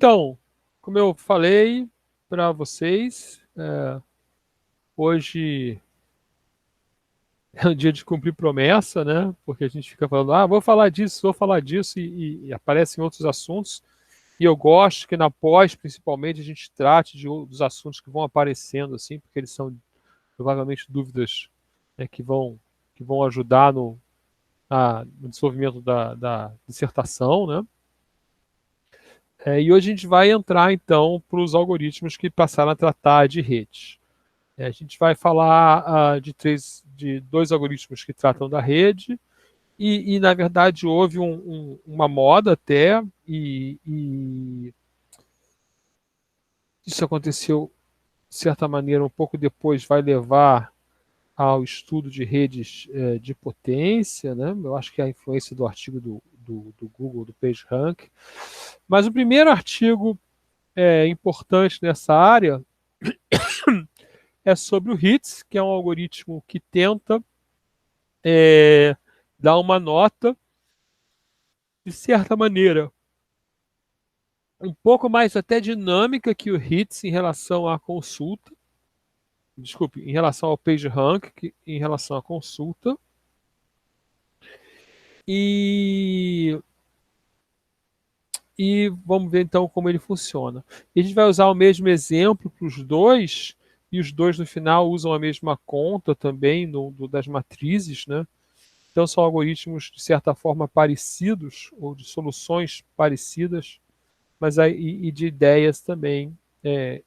Então, como eu falei para vocês, hoje é um dia de cumprir promessa, né? Porque a gente fica falando, vou falar disso, e aparecem outros assuntos. E eu gosto que na pós, principalmente, a gente trate dos assuntos que vão aparecendo, assim, porque eles são provavelmente dúvidas, né, que vão ajudar no desenvolvimento da dissertação, né? E hoje a gente vai entrar, então, para os algoritmos que passaram a tratar de redes. A gente vai falar de dois algoritmos que tratam da rede, na verdade, houve uma moda até, e isso aconteceu, de certa maneira, um pouco depois, vai levar ao estudo de redes de potência, né? Eu acho que é a influência do artigo do Google, do PageRank. Mas o primeiro artigo importante nessa área é sobre o HITS, que é um algoritmo que tenta dar uma nota, de certa maneira, um pouco mais até dinâmica que o HITS em relação à consulta. Desculpe, em relação ao PageRank, em relação à consulta. E, e vamos ver então como ele funciona. E a gente vai usar o mesmo exemplo para os dois, e os dois no final usam a mesma conta também das matrizes, né? Então são algoritmos de certa forma parecidos, ou de soluções parecidas, mas e de ideias também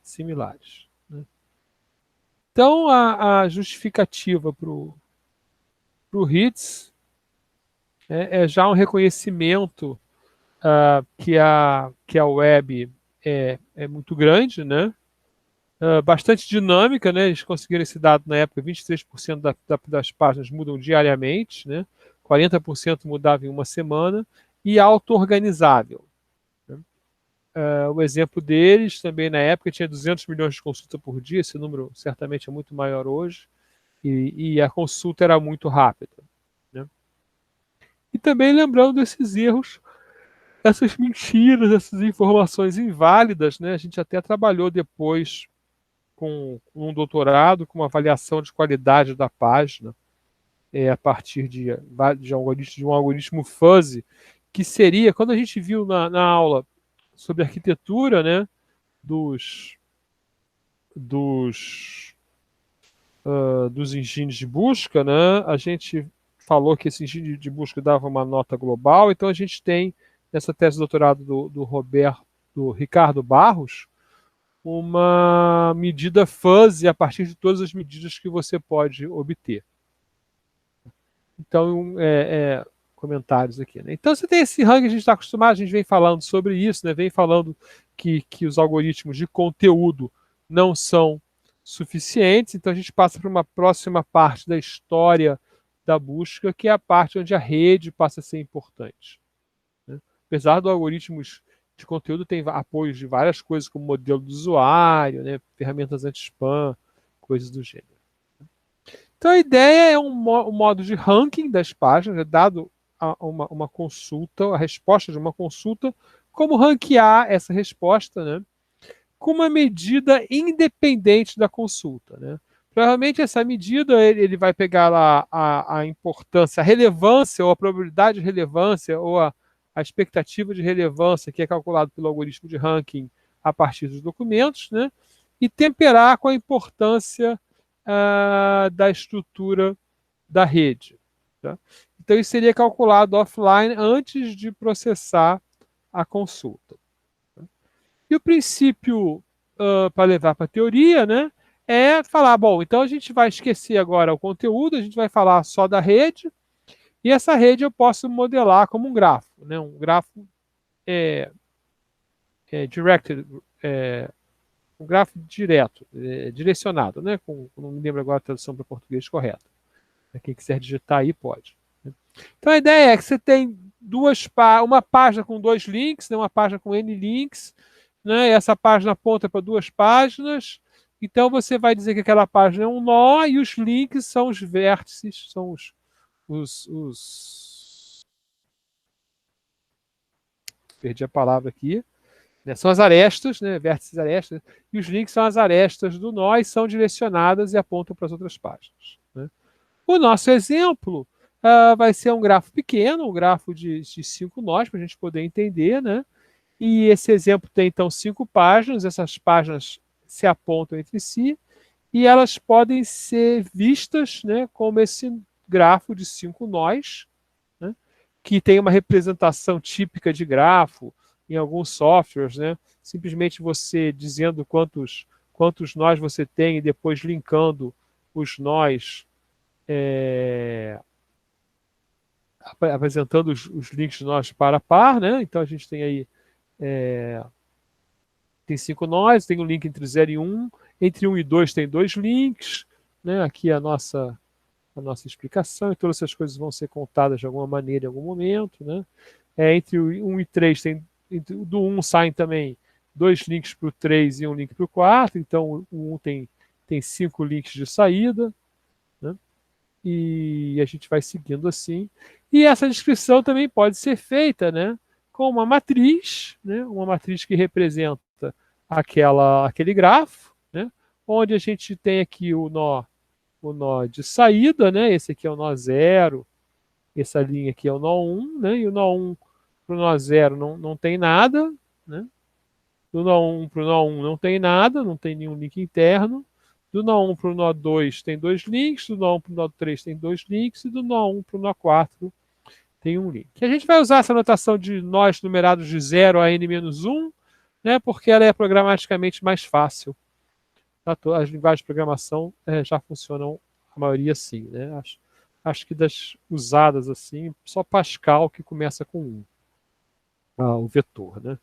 similares, né? Então a justificativa para o HITS é já um reconhecimento que a web é muito grande, né? Bastante dinâmica, né? Eles conseguiram esse dado na época, 23% das páginas mudam diariamente, né? 40% mudava em uma semana, e auto-organizável, né? O exemplo deles também na época tinha 200 milhões de consultas por dia, esse número certamente é muito maior hoje, e a consulta era muito rápida, né? E também lembrando desses erros, essas mentiras, essas informações inválidas, né? A gente até trabalhou depois com um doutorado, com uma avaliação de qualidade da página, a partir de um algoritmo fuzzy, que seria, quando a gente viu na aula sobre arquitetura, né, dos, dos engines de busca, né, a gente falou que esse engine de busca dava uma nota global, então a gente tem, nessa tese de doutorado do Ricardo Barros, uma medida fuzzy a partir de todas as medidas que você pode obter. Então, comentários aqui, né? Então, você tem esse ranking, a gente está acostumado, a gente vem falando sobre isso, né? Vem falando que os algoritmos de conteúdo não são suficientes, então a gente passa para uma próxima parte da história da busca, que é a parte onde a rede passa a ser importante, né? Apesar do algoritmos de conteúdo tem apoios de várias coisas, como modelo do usuário, né? Ferramentas anti-spam, coisas do gênero. Então a ideia é um modo de ranking das páginas, dado uma consulta, a resposta de uma consulta, como ranquear essa resposta, né, com uma medida independente da consulta, né? Provavelmente essa medida ele vai pegar lá a importância, a relevância, ou a probabilidade de relevância, ou a expectativa de relevância, que é calculado pelo algoritmo de ranking a partir dos documentos, né? E temperar com a importância da estrutura da rede, tá? Então, isso seria calculado offline antes de processar a consulta. E o princípio para levar para a teoria, né, é falar, bom, então a gente vai esquecer agora o conteúdo, a gente vai falar só da rede, e essa rede eu posso modelar como um grafo, né, um grafo directed, um grafo direto, direcionado, né, não me lembro agora a tradução para português correta. Quem quiser digitar aí pode. Então a ideia é que você tem uma página com 2 links, né, uma página com N links, né, e essa página aponta para 2 páginas. Então você vai dizer que aquela página é um nó e os links são os vértices, são perdi a palavra aqui. né? São as arestas, né? Vértices arestas, e os links são as arestas do nó e são direcionadas e apontam para as outras páginas, né? O nosso exemplo vai ser um grafo pequeno, um grafo de 5 nós, para a gente poder entender, né? E esse exemplo tem, então, 5 páginas, essas páginas se apontam entre si, e elas podem ser vistas, né, como esse grafo de 5 nós, né, que tem uma representação típica de grafo em alguns softwares, né? Simplesmente você dizendo quantos nós você tem e depois linkando os nós, apresentando os links de nós para a par, né? Então a gente tem aí tem 5 nós, tem um link entre 0 e 1, entre 1 e 2 tem 2 links, né? Aqui a nossa explicação, e todas essas coisas vão ser contadas de alguma maneira em algum momento, né? Entre o 1 e 3 tem, do 1 saem também 2 links para o 3 e um link para o 4, então o 1 tem 5 links de saída, né? E a gente vai seguindo assim. E essa descrição também pode ser feita, né, com uma matriz, né, uma matriz que representa aquele grafo, né, onde a gente tem aqui o nó de saída, né, esse aqui é o nó 0, essa linha aqui é o nó 1, né, e o nó 1 para o nó 0 não tem nada, né, do nó 1 para o nó 1 não tem nada, não tem nenhum link interno. Do nó 1 para o nó 2 tem 2 links, do nó 1 para o nó 3 tem 2 links, e do nó 1 para o nó 4 tem um link. A gente vai usar essa notação de nós numerados de 0 a n-1, né, porque ela é programaticamente mais fácil. As linguagens de programação já funcionam, a maioria assim, né? Acho que das usadas assim, só Pascal que começa com 1. O vetor, né?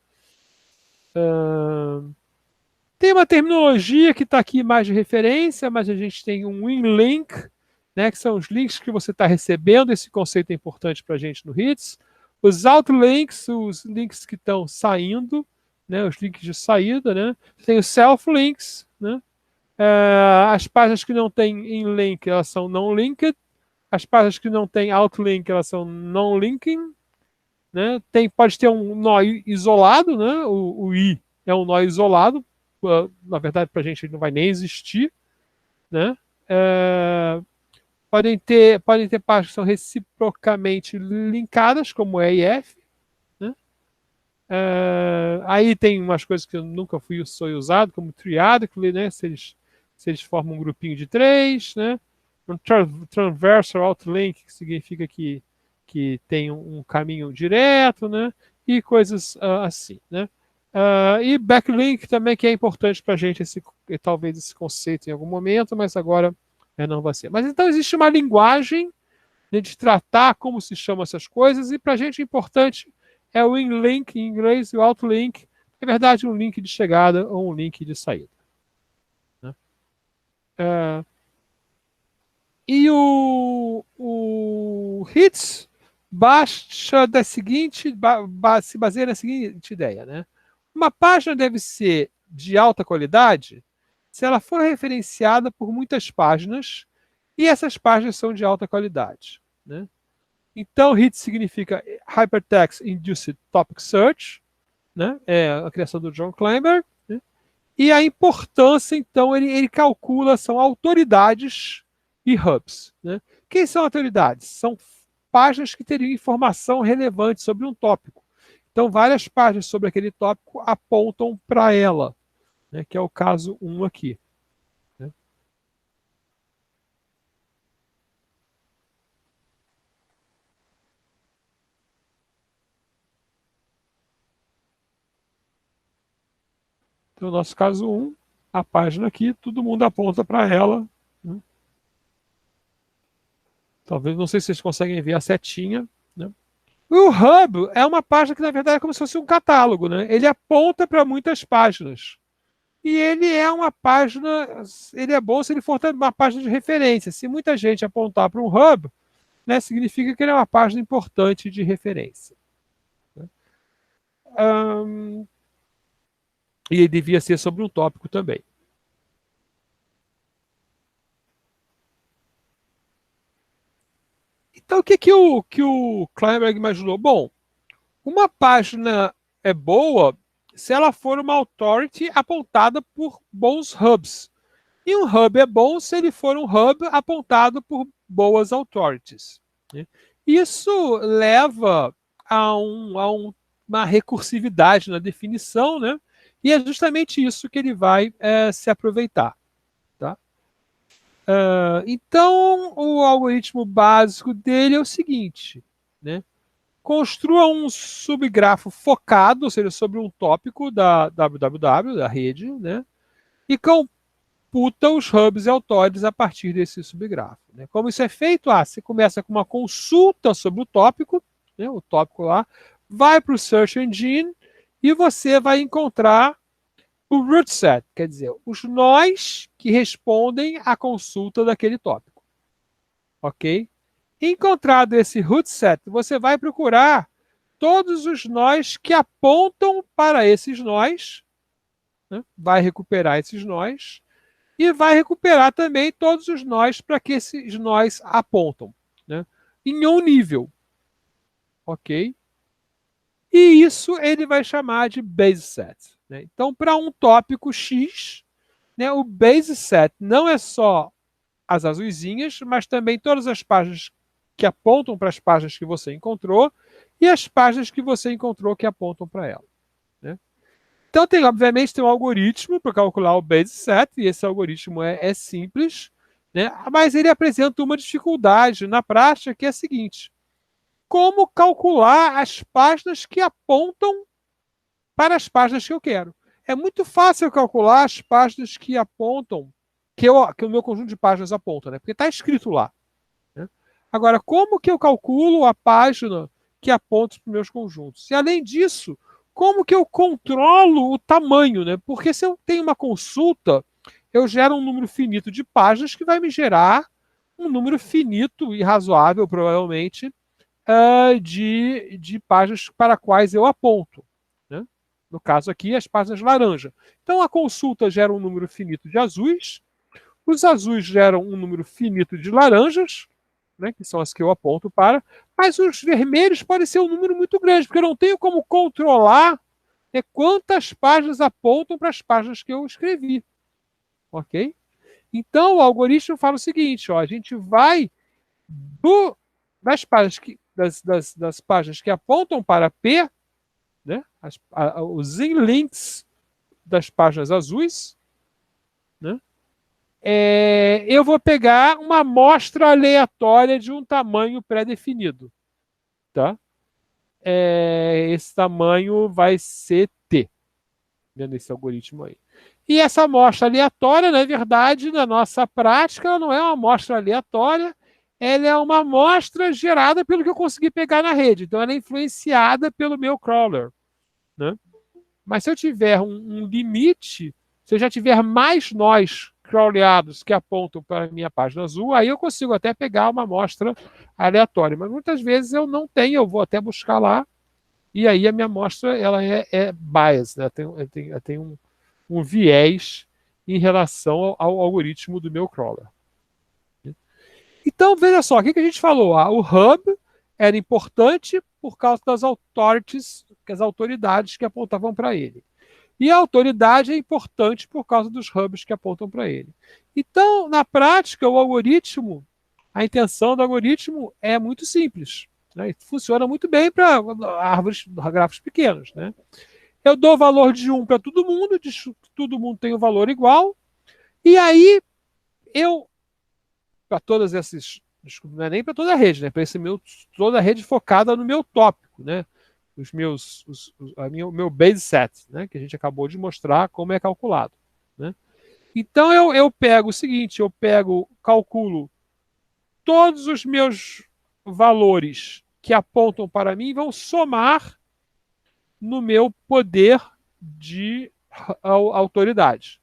Tem uma terminologia que está aqui mais de referência, mas a gente tem um in-link, né, que são os links que você está recebendo. Esse conceito é importante para a gente no HITS. Os outlinks, os links que estão saindo, né, os links de saída. Né? Tem os self-links. Né? As páginas que não têm in-link, elas são non-linked. As páginas que não têm outlink, elas são non-linking. Né? Pode ter um nó isolado, né? O I é um nó isolado. Na verdade, para a gente ele não vai nem existir, né? Podem ter páginas que são reciprocamente linkadas, como E e F. Né? Aí tem umas coisas que eu nunca fui usado, como triadically, né? Se eles formam um grupinho de 3, né? Um transversal outlink, que significa que tem um caminho direto, né? E coisas assim, né? E backlink também, que é importante para a gente, talvez esse conceito em algum momento, mas agora não vai ser. Mas então existe uma linguagem, né, de tratar como se chamam essas coisas, e para a gente importante é o in-link em inglês e o outlink, na verdade um link de chegada ou um link de saída. Né? E o HITS se baseia na seguinte ideia, né? Uma página deve ser de alta qualidade se ela for referenciada por muitas páginas e essas páginas são de alta qualidade. Né? Então, HIT significa Hypertext Induced Topic Search, né? É a criação do John Kleinberg. Né? E a importância, então, ele calcula, são autoridades e hubs. Né? Quem são autoridades? São páginas que teriam informação relevante sobre um tópico. Então, várias páginas sobre aquele tópico apontam para ela, né, que é o caso 1 aqui. Né? Então, no nosso caso 1, a página aqui, todo mundo aponta para ela. Né? Talvez, não sei se vocês conseguem ver a setinha. Né? O Hub é uma página que, na verdade, é como se fosse um catálogo. Né? Ele aponta para muitas páginas. E ele é uma página, ele é bom se ele for uma página de referência. Se muita gente apontar para um hub, né, significa que ele é uma página importante de referência. E ele devia ser sobre um tópico também. Então, o que o Kleinberg imaginou? Bom, uma página é boa se ela for uma authority apontada por bons hubs. E um hub é bom se ele for um hub apontado por boas authorities. Né? Isso leva a uma recursividade na definição, né? E é justamente isso que ele vai se aproveitar. Tá? Então, o algoritmo básico dele é o seguinte, né? Construa um subgrafo focado, ou seja, sobre um tópico da www, da rede, né? E computa os hubs e autores a partir desse subgrafo. Né? Como isso é feito? Você começa com uma consulta sobre o tópico, né? O tópico lá, vai para o Search Engine e você vai encontrar o root set, quer dizer, os nós que respondem à consulta daquele tópico. Ok? Encontrado esse root set, você vai procurar todos os nós que apontam para esses nós, né? Vai recuperar esses nós, e vai recuperar também todos os nós para que esses nós apontam, né? Em um nível. Ok? E isso ele vai chamar de base set. Né? Então, para um tópico X, né, o base set não é só as azuisinhas, mas também todas as páginas que apontam para as páginas que você encontrou e as páginas que você encontrou que apontam para ela. Né? Então, obviamente, tem um algoritmo para calcular o base set, e esse algoritmo é simples, né? Mas ele apresenta uma dificuldade na prática, que é a seguinte: como calcular as páginas que apontam para as páginas que eu quero? É muito fácil calcular as páginas que apontam, que o meu conjunto de páginas aponta, né? Porque está escrito lá. Né? Agora, como que eu calculo a página que aponta para os meus conjuntos? E, além disso, como que eu controlo o tamanho? Né? Porque se eu tenho uma consulta, eu gero um número finito de páginas que vai me gerar um número finito e razoável, provavelmente, de páginas para quais eu aponto. Né? No caso aqui, as páginas laranja. Então, a consulta gera um número finito de azuis, os azuis geram um número finito de laranjas, né, que são as que eu aponto para, mas os vermelhos podem ser um número muito grande, porque eu não tenho como controlar, né, quantas páginas apontam para as páginas que eu escrevi. Ok? Então, o algoritmo fala o seguinte: ó, a gente vai das páginas das páginas que apontam para P, né, os links das páginas azuis, né, eu vou pegar uma amostra aleatória de um tamanho pré-definido. Tá? Esse tamanho vai ser T, vendo esse algoritmo aí. E essa amostra aleatória, na verdade, na nossa prática, ela não é uma amostra aleatória, ela é uma amostra gerada pelo que eu consegui pegar na rede. Então, ela é influenciada pelo meu crawler. Né? Mas se eu tiver um limite, se eu já tiver mais nós crawleados que apontam para a minha página azul, aí eu consigo até pegar uma amostra aleatória. Mas muitas vezes eu não tenho, eu vou até buscar lá, e aí a minha amostra ela é bias, né? Tem um viés em relação ao algoritmo do meu crawler. Então, veja só, o que a gente falou? O hub era importante por causa das authorities, as autoridades que apontavam para ele. E a autoridade é importante por causa dos hubs que apontam para ele. Então, na prática, o algoritmo, a intenção do algoritmo é muito simples. Né? Funciona muito bem para árvores, grafos pequenos. Né? Eu dou valor de 1 para todo mundo, todo mundo tem um valor igual, e aí para todas essas, desculpa, não é nem para toda a rede, né? Para toda a rede focada no meu tópico, né? O meu base set, né? Que a gente acabou de mostrar como é calculado. Né? Então eu pego o seguinte, calculo todos os meus valores que apontam para mim e vão somar no meu poder de autoridade.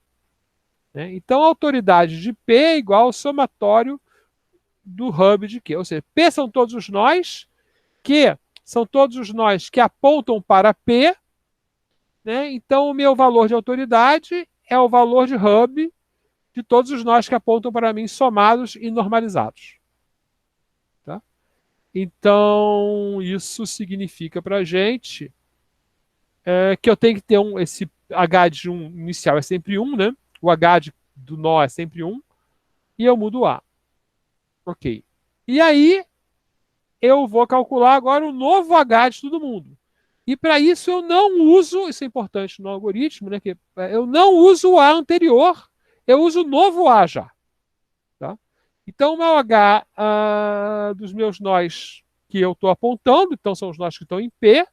Né? Então, a autoridade de P é igual ao somatório do hub de Q. Ou seja, P são todos os nós, Q são todos os nós que apontam para P. Né? Então, o meu valor de autoridade é o valor de hub de todos os nós que apontam para mim, somados e normalizados. Tá? Então, isso significa para a gente que eu tenho que ter esse H de 1 inicial é sempre 1, né? O H do nó é sempre 1, e eu mudo o A. Ok. E aí, eu vou calcular agora o novo H de todo mundo. E para isso eu não uso, isso é importante no algoritmo, né? Que eu não uso o A anterior, eu uso o novo A já. Tá? Então, o meu H dos meus nós que eu estou apontando, então são os nós que estão em P,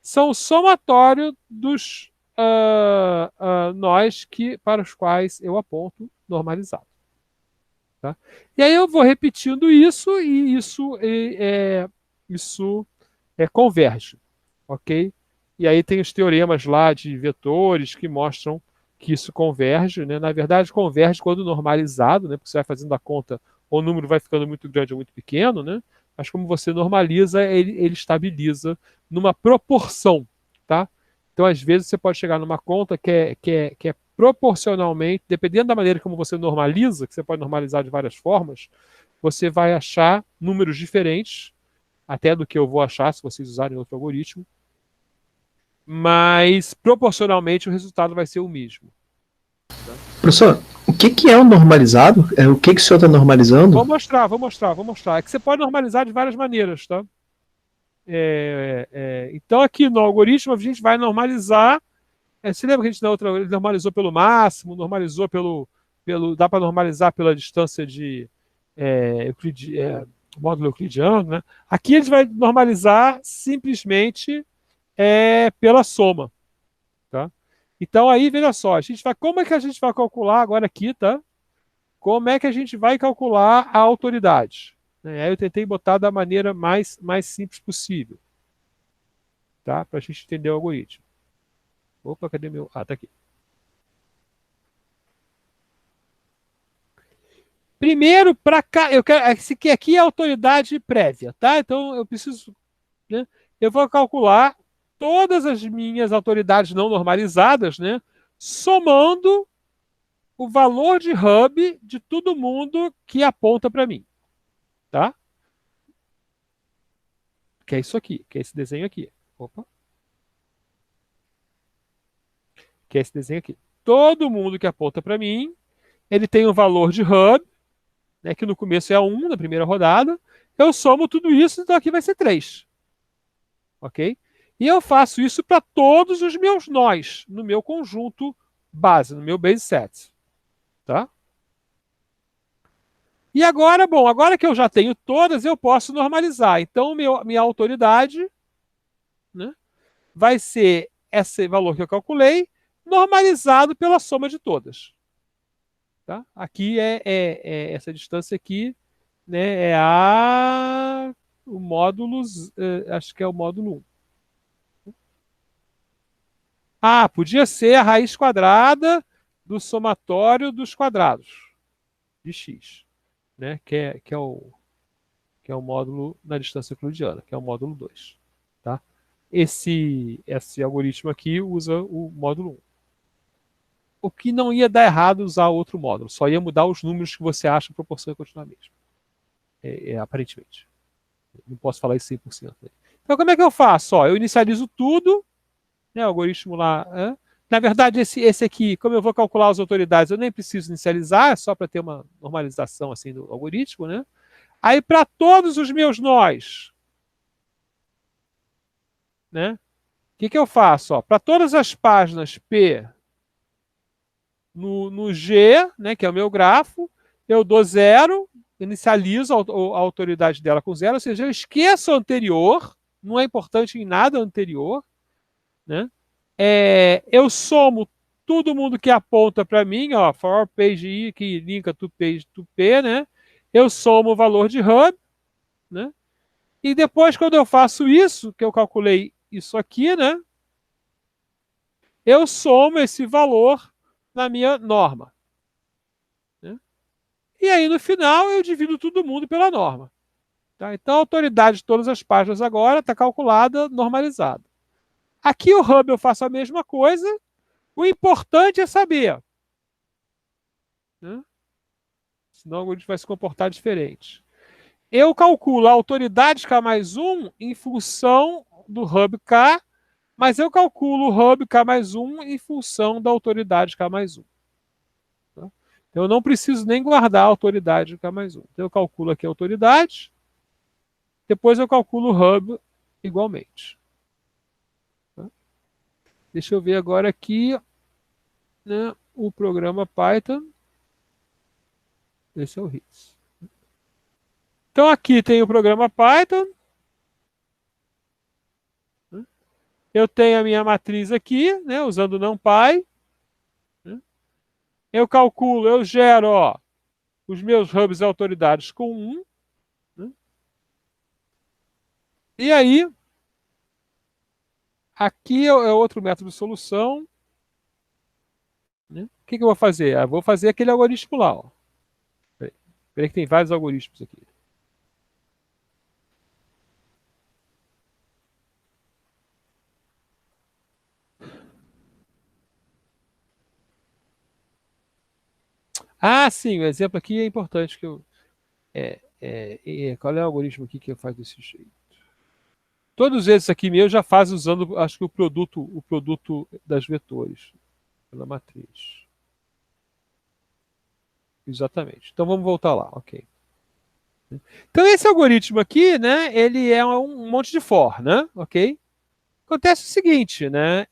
são o somatório dos nós para os quais eu aponto normalizado. Tá? E aí eu vou repetindo isso e isso converge. Ok? E aí tem os teoremas lá de vetores que mostram que isso converge, né? Na verdade, converge quando normalizado, né? Porque você vai fazendo a conta, ou o número vai ficando muito grande ou muito pequeno, né? Mas como você normaliza, ele estabiliza numa proporção, tá? Então, às vezes, você pode chegar numa conta que é proporcionalmente, dependendo da maneira como você normaliza, que você pode normalizar de várias formas, você vai achar números diferentes, até do que eu vou achar se vocês usarem outro algoritmo, mas proporcionalmente o resultado vai ser o mesmo. Tá? Professor, o que é o normalizado? O que o senhor está normalizando? Vou mostrar. É que você pode normalizar de várias maneiras, tá? Então, aqui no algoritmo, a gente vai normalizar. Você lembra que a gente na outra ele normalizou pelo máximo, normalizou dá para normalizar pela distância de módulo euclidiano, né? Aqui a gente vai normalizar simplesmente pela soma, tá? Então aí, veja só, como é que a gente vai calcular agora aqui, tá? Como é que a gente vai calcular a autoridade? Aí eu tentei botar da maneira mais simples possível, tá? Para a gente entender o algoritmo. Opa, cadê meu? Ah, tá aqui. Primeiro, para cá, eu quero, esse aqui é a autoridade prévia, tá? Então eu preciso, né? Eu vou calcular todas as minhas autoridades não normalizadas, né? Somando o valor de hub de todo mundo que aponta para mim, tá? Que é isso aqui, que é esse desenho aqui. Opa. Que é esse desenho aqui. Todo mundo que aponta para mim, ele tem um valor de hub, né, que no começo é 1, na primeira rodada. Eu somo tudo isso, então aqui vai ser 3. Ok? E eu faço isso para todos os meus nós, no meu conjunto base, no meu base set. Tá? E agora, bom, agora que eu já tenho todas, eu posso normalizar. Então, minha autoridade, né, vai ser esse valor que eu calculei, normalizado pela soma de todas. Tá? Aqui essa distância aqui, né, o módulo, acho que é o módulo 1. Ah, podia ser a raiz quadrada do somatório dos quadrados de x, né, que é o módulo na distância euclidiana, que é o módulo 2. Tá? Esse algoritmo aqui usa o módulo 1. O que não ia dar errado usar outro módulo, só ia mudar os números que você acha, a proporção ia continuar a mesma. Aparentemente. Não posso falar isso 100%. Então, como é que eu faço? Eu inicializo tudo, né, o algoritmo lá. Na verdade, esse aqui, como eu vou calcular as autoridades, eu nem preciso inicializar, é só para ter uma normalização assim do algoritmo. Né? Aí, para todos os meus nós, né, o que eu faço? Para todas as páginas P no G, né, que é o meu grafo, eu dou 0, inicializo a autoridade dela com 0, ou seja, eu esqueço o anterior, não é importante em nada anterior. Né? Eu somo todo mundo que aponta para mim, for page i, que linka to page to p, né? Eu somo o valor de hub, né? E depois, quando eu faço isso, que eu calculei isso aqui, né? Eu somo esse valor na minha norma. Né? E aí, no final, eu divido todo mundo pela norma. Tá? Então, a autoridade de todas as páginas agora está calculada, normalizada. Aqui o hub eu faço a mesma coisa. O importante é saber. Né? Senão o algoritmo vai se comportar diferente. Eu calculo a autoridade K mais 1 em função do hub K mas eu calculo o hub K mais 1 em função da autoridade K mais 1. Tá? Então, eu não preciso nem guardar a autoridade K mais 1. Então, eu calculo aqui a autoridade, depois eu calculo o hub igualmente. Tá? Deixa eu ver agora aqui, né, o programa Python. Esse é o RIS. Então, aqui tem o programa Python. Eu tenho a minha matriz aqui, né, usando o NumPy. Eu calculo, eu gero os meus hubs e autoridades com 1. Né? E aí, aqui é outro método de solução. Né? O que eu vou fazer? Eu vou fazer aquele algoritmo lá. Ó. Peraí que tem vários algoritmos aqui. Ah, sim, o exemplo aqui é importante que eu. Qual é o algoritmo aqui que eu faço desse jeito? Todos esses aqui meus já fazem usando, acho que o produto das vetores pela matriz. Exatamente. Então vamos voltar lá, ok. Então esse algoritmo aqui, né, ele é um monte de for, né, ok? Acontece o seguinte, né,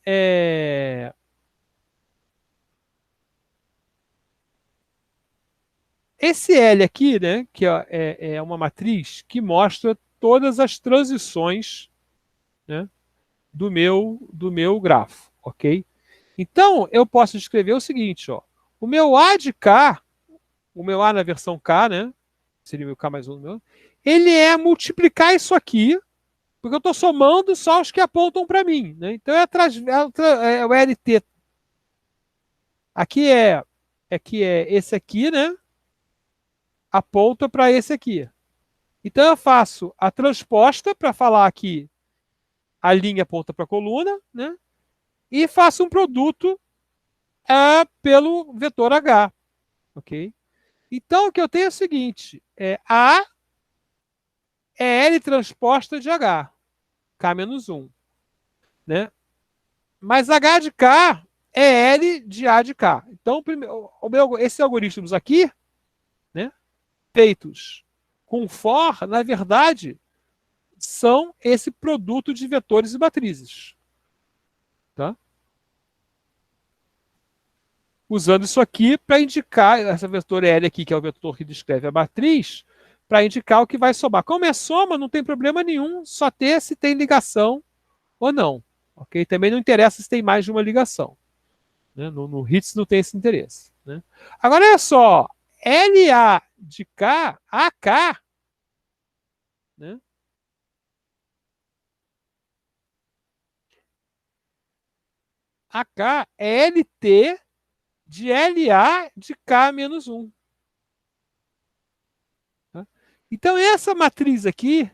esse L aqui, né, que é uma matriz que mostra todas as transições, né, do meu grafo, ok? Então, eu posso escrever o seguinte, ó, o meu A de K, o meu A na versão K, né, seria o meu K mais 1 meu, ele é multiplicar isso aqui, porque eu estou somando só os que apontam para mim, né? Então, é o LT. Aqui é esse aqui, né, aponta para esse aqui. Então, eu faço a transposta para falar que a linha aponta para a coluna, né? E faço um produto pelo vetor H, ok? Então, o que eu tenho é o seguinte, A é L transposta de H, K menos 1, né? Mas H de K é L de A de K. Então, esses algoritmos aqui, né, feitos com for, na verdade, são esse produto de vetores e matrizes. Tá? Usando isso aqui para indicar, essa vetor L aqui, que é o vetor que descreve a matriz, para indicar o que vai somar. Como é soma, não tem problema nenhum, só ter se tem ligação ou não. Okay? Também não interessa se tem mais de uma ligação. Né? No HITS não tem esse interesse. Né? Agora, olha só, LA de K, AK, né? AK é LT de LA de K menos 1. Tá? Então, essa matriz aqui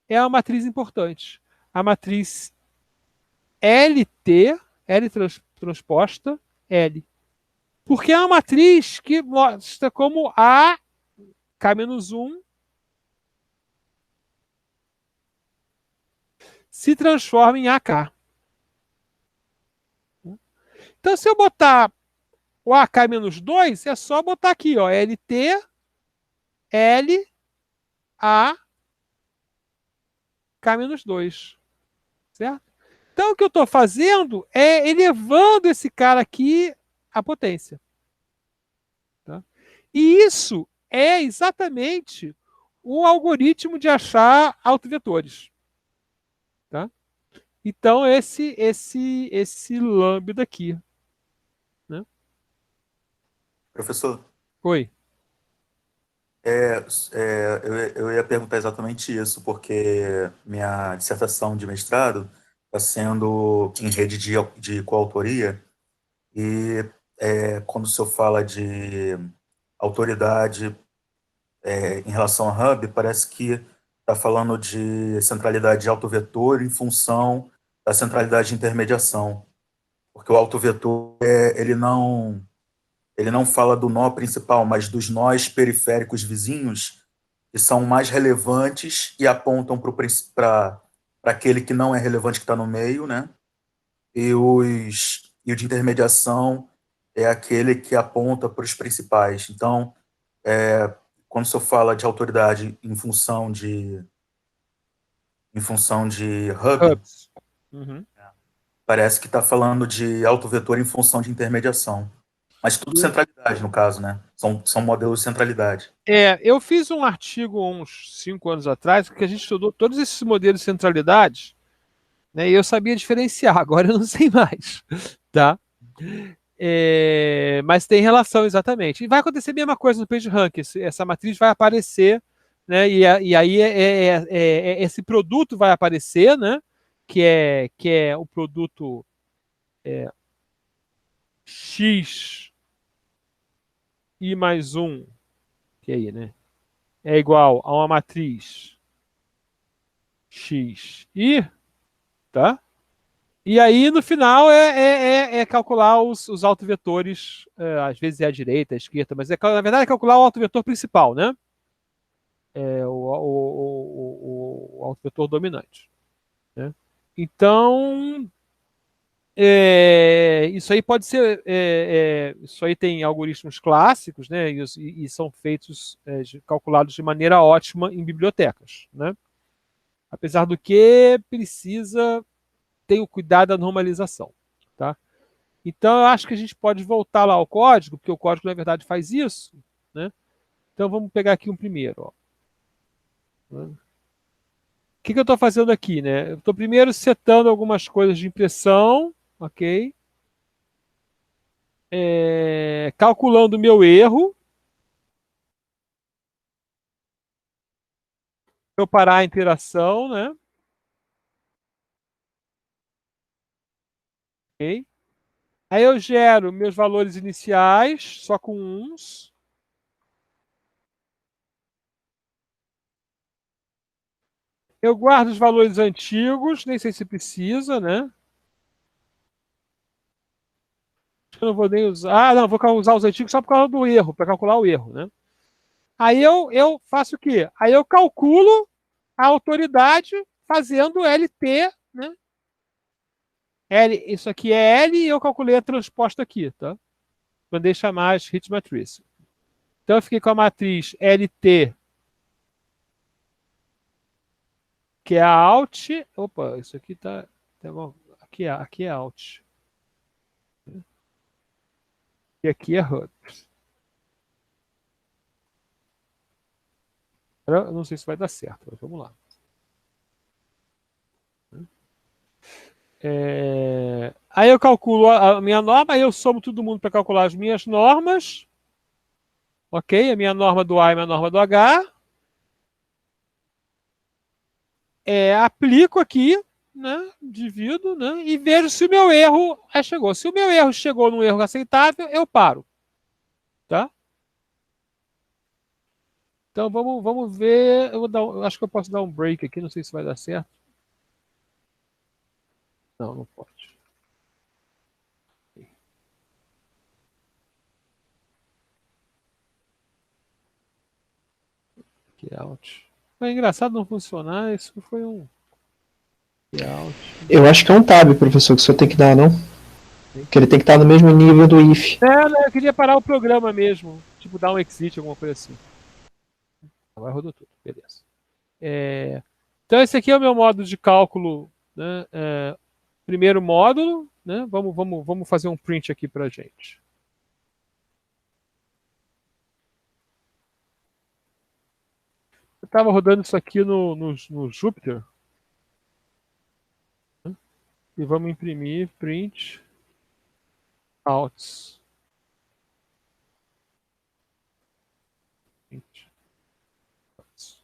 é uma matriz importante. A matriz LT, L transposta, L. Porque é uma matriz que mostra como A, K-1, se transforma em AK. Então, se eu botar o AK-2, é só botar aqui, ó, LT, L, A, K-2. Certo? Então, o que eu estou fazendo é elevando esse cara aqui à potência. Tá? E isso é exatamente o algoritmo de achar autovetores. Tá? Então, esse lambda aqui. Né? Professor, Oi. eu ia perguntar exatamente isso, porque minha dissertação de mestrado está sendo em rede de coautoria, e quando o senhor fala de autoridade em relação ao hub, parece que está falando de centralidade de autovetor em função da centralidade de intermediação, porque o autovetor ele não fala do nó principal, mas dos nós periféricos vizinhos, que são mais relevantes e apontam para para aquele que não é relevante que está no meio, né? E o de intermediação é aquele que aponta para os principais. Então, quando se fala de autoridade em função de hub, Hubs. Uhum. parece que está falando de autovetor em função de intermediação. Mas tudo centralidade, no caso, né? São modelos de centralidade. Eu fiz um artigo uns 5 anos atrás que a gente estudou todos esses modelos de centralidade, né, e eu sabia diferenciar, agora eu não sei mais. Tá? Mas tem relação exatamente. E vai acontecer a mesma coisa no PageRank. Essa matriz vai aparecer, né, e aí esse produto vai aparecer, né, que é o produto X I mais 1, que aí, né, é igual a uma matriz X I, tá? E aí, no final, é calcular os autovetores, às vezes é à direita, à esquerda, mas na verdade é calcular o autovetor principal, né? O autovetor dominante. Né? Então, isso aí pode ser. Isso aí tem algoritmos clássicos, né? E são feitos, calculados de maneira ótima em bibliotecas. Né? Apesar do que precisa ter o cuidado da normalização. Tá? Então, eu acho que a gente pode voltar lá ao código, porque o código, na verdade, faz isso. Né? Então, vamos pegar aqui um primeiro. Ó. O que eu estou fazendo aqui? Né? Eu estou primeiro setando algumas coisas de impressão, ok? Calculando o meu erro. Eu parar a interação, né? Ok? Aí eu gero meus valores iniciais, só com uns. Eu guardo os valores antigos, nem sei se precisa, né? Eu não vou nem usar. Ah, não, vou usar os antigos só por causa do erro, para calcular o erro, né? Aí eu faço o quê? Aí eu calculo a autoridade fazendo LT, né? Isso aqui é L e eu calculei a transposta aqui, tá? Mandei chamar as hit matriz. Então eu fiquei com a matriz LT, que é a alt. Opa, isso aqui tá bom. Aqui é alt. E aqui é hub. Eu não sei se vai dar certo, mas vamos lá. Aí eu calculo a minha norma, aí eu somo todo mundo para calcular as minhas normas. Ok? A minha norma do A e a minha norma do H. Aplico aqui, né? Divido, né? E vejo se o meu erro chegou. Se o meu erro chegou num erro aceitável, eu paro. Tá? Então vamos ver. Eu acho que eu posso dar um break aqui, não sei se vai dar certo. Não, não pode. Que out. Foi engraçado não funcionar. Isso foi um. Que out. Eu acho que é um tab, professor, que o senhor tem que dar, não? Que ele tem que estar no mesmo nível do if. Não, eu queria parar o programa mesmo. Tipo, dar um exit, alguma coisa assim. Agora rodou tudo, beleza. Então, esse aqui é o meu módulo de cálculo, né? Primeiro módulo, né? Vamos fazer um print aqui pra gente. Eu estava rodando isso aqui no Jupyter. Né? E vamos imprimir print outs. Print outs.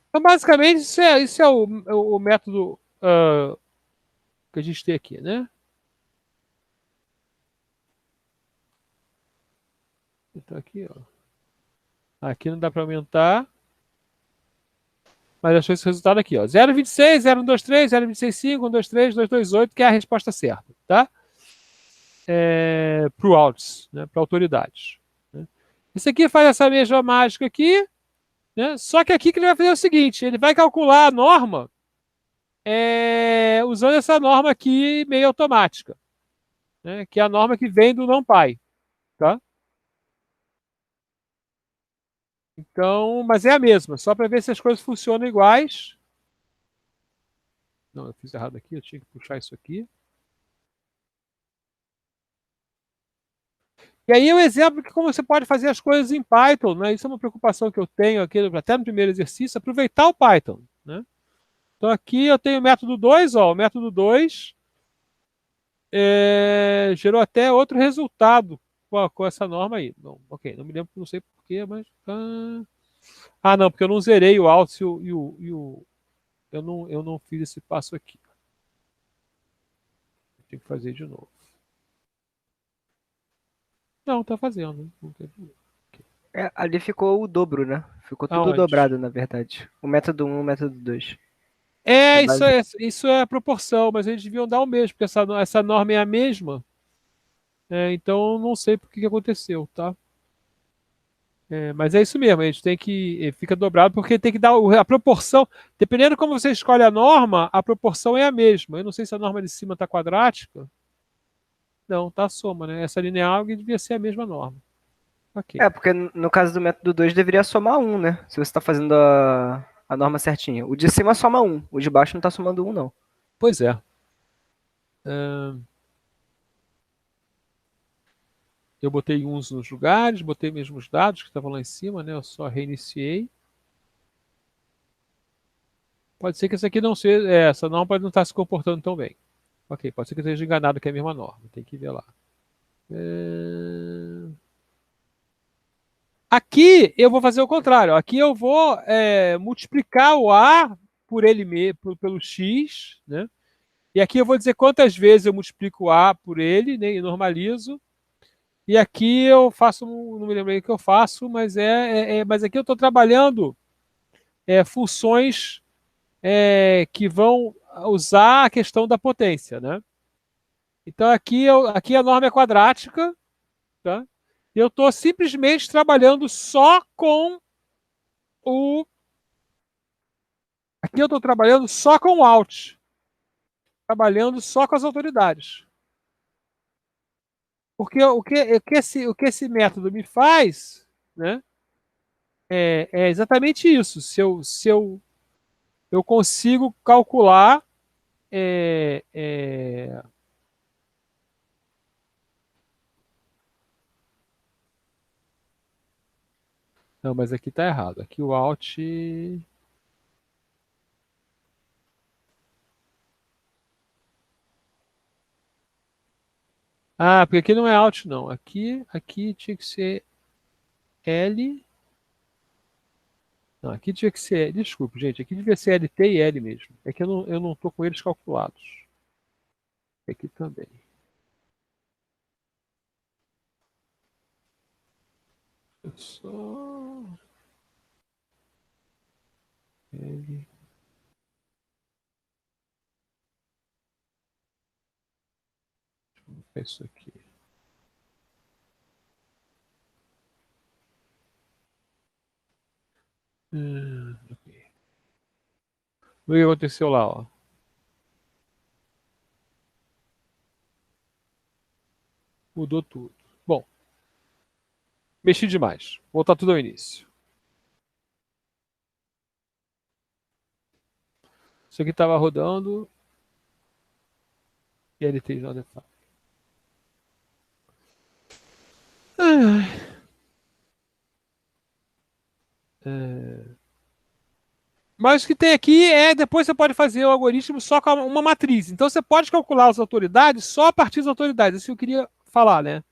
Então, basicamente, isso é o método que a gente tem aqui, né? Então, aqui, ó. Aqui não dá para aumentar. Mas achou esse resultado aqui, ó. 0,26, 0,123, 0,265, 123, 228, que é a resposta certa, tá? Para o autos, né? Para autoridades. Né? Esse aqui faz essa mesma mágica aqui, né? Só que aqui que ele vai fazer o seguinte, ele vai calcular a norma usando essa norma aqui meio automática, né? Que é a norma que vem do NumPy, tá? Então, mas é a mesma, só para ver se as coisas funcionam iguais. Não, eu fiz errado aqui, eu tinha que puxar isso aqui. E aí é um exemplo de como você pode fazer as coisas em Python, né? Isso é uma preocupação que eu tenho aqui, até no primeiro exercício, aproveitar o Python, né? Então aqui eu tenho o método 2, ó, o método 2 gerou até outro resultado com essa norma aí. Não, ok, não me lembro, não sei porquê, mas... não, porque eu não zerei o alt eu não fiz esse passo aqui. Tem que fazer de novo. Não, tá fazendo. Não tem problema. Ali ficou o dobro, né? Ficou tudo Aonde? dobrado, na verdade. O método 1 e o método 2. Isso é a proporção, mas eles deviam dar o mesmo, porque essa norma é a mesma. Então, não sei por que aconteceu, tá? Mas é isso mesmo, a gente tem que... Fica dobrado, porque tem que dar a proporção. Dependendo de como você escolhe a norma, a proporção é a mesma. Eu não sei se a norma de cima está quadrática. Não, tá a soma, né? Essa linear devia ser a mesma norma. Ok. Porque no caso do método 2 deveria somar 1, né? Se você está fazendo a norma certinha. O de cima soma 1, o de baixo não está somando 1, não. Pois é. Eu botei uns nos lugares, botei mesmo os dados que estavam lá em cima, né? Eu só reiniciei. Pode ser que essa aqui não seja... essa norma pode não estar se comportando tão bem. Ok, pode ser que eu esteja enganado que é a mesma norma. Tem que ver lá. Aqui eu vou fazer o contrário. Aqui eu vou multiplicar o A por ele pelo X, né? E aqui eu vou dizer quantas vezes eu multiplico o A por ele, né? E normalizo. E aqui eu faço, não me lembro o que eu faço, mas mas aqui eu estou trabalhando funções que vão usar a questão da potência, né? Então aqui a norma é quadrática, tá? E eu estou simplesmente trabalhando só com o... Aqui eu estou trabalhando só com o alt. Trabalhando só com as autoridades. Porque o que esse método me faz, né, é exatamente isso. Se eu consigo calcular Não, mas aqui está errado. Aqui o alt... porque aqui não é alt, não. Aqui tinha que ser L... Não, aqui tinha que ser... Desculpe, gente. Aqui devia ser LT e L mesmo. É que eu não estou com eles calculados. Aqui também. Só... L... É isso aqui. Okay. O que aconteceu lá, ó? Mudou tudo. Bom, mexi demais. Voltar tudo ao início. Isso aqui estava rodando e ele tem nada fácil. Mas o que tem aqui depois você pode fazer o algoritmo só com uma matriz. Então você pode calcular as autoridades só a partir das autoridades. Isso que eu queria falar, né?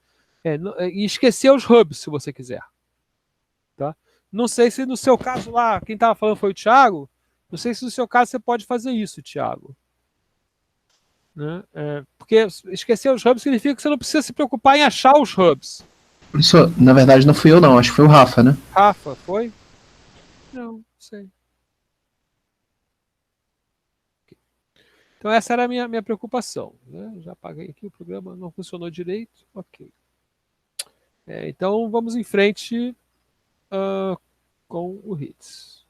E esquecer os hubs, se você quiser. Tá? Não sei se no seu caso lá, quem estava falando foi o Thiago. Não sei se no seu caso você pode fazer isso, Thiago. Né? Porque esquecer os hubs significa que você não precisa se preocupar em achar os hubs. Professor, na verdade não fui eu não, acho que foi o Rafa, né? Rafa, foi? Não sei. Então essa era a minha preocupação, né? Já apaguei aqui, o programa não funcionou direito. Ok. Então vamos em frente com o HITS.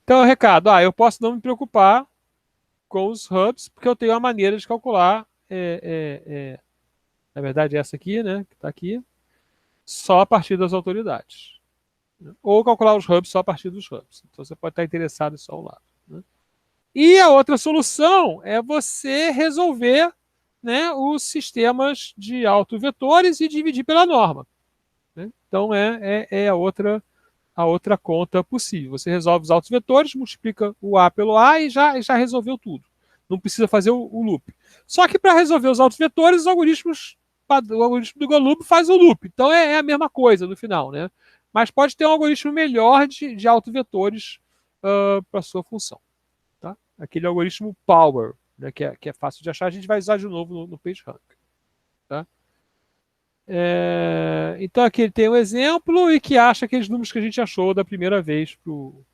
Então, recado, eu posso não me preocupar com os hubs, porque eu tenho uma maneira de calcular, na verdade essa aqui, né, que está aqui, só a partir das autoridades. Né? Ou calcular os hubs só a partir dos hubs. Então você pode estar interessado em só um lado. Né? E a outra solução é você resolver, né, os sistemas de autovetores e dividir pela norma. Né? Então é a outra conta possível. Você resolve os autovetores, multiplica o A pelo A e já resolveu tudo. Não precisa fazer o loop. Só que para resolver os autovetores, o algoritmo do Golub faz o loop. Então é a mesma coisa no final. Né? Mas pode ter um algoritmo melhor de autovetores para a sua função. Tá? Aquele algoritmo Power, né, que é fácil de achar, a gente vai usar de novo no PageRank. Tá? Então aqui ele tem um exemplo e que acha aqueles números que a gente achou da primeira vez quando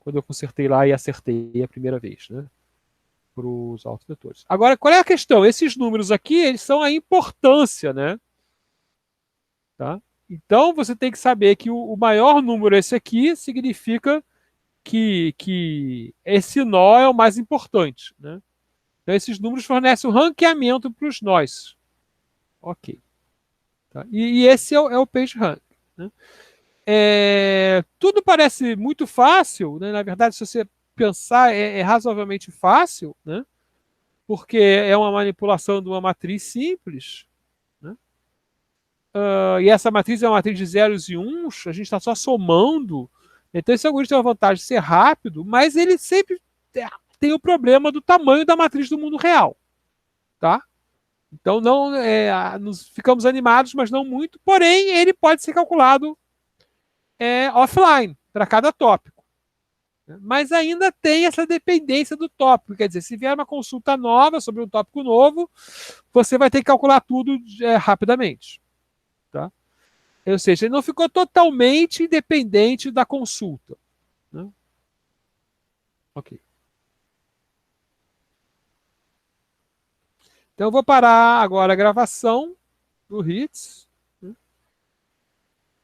eu consertei lá e acertei a primeira vez, né? Para os autovetores. Agora, qual é a questão? Esses números aqui, eles são a importância, né? Tá? Então você tem que saber que o maior número, esse aqui, significa que esse nó é o mais importante, né? Então esses números fornecem o ranqueamento para os nós. Ok. Tá? E esse é o PageRank. Né? Tudo parece muito fácil, né? Na verdade, se você pensar, é razoavelmente fácil, né? Porque é uma manipulação de uma matriz simples. Né? E essa matriz é uma matriz de zeros e uns, a gente está só somando. Então esse algoritmo tem a vantagem de ser rápido, mas ele sempre tem o problema do tamanho da matriz do mundo real. Tá? Então não ficamos animados, mas não muito. Porém, ele pode ser calculado offline para cada tópico. Mas ainda tem essa dependência do tópico. Quer dizer, se vier uma consulta nova sobre um tópico novo, você vai ter que calcular tudo rapidamente. Tá? Ou seja, ele não ficou totalmente independente da consulta. Né? Ok. Então eu vou parar agora a gravação do HITS, né,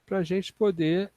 para a gente poder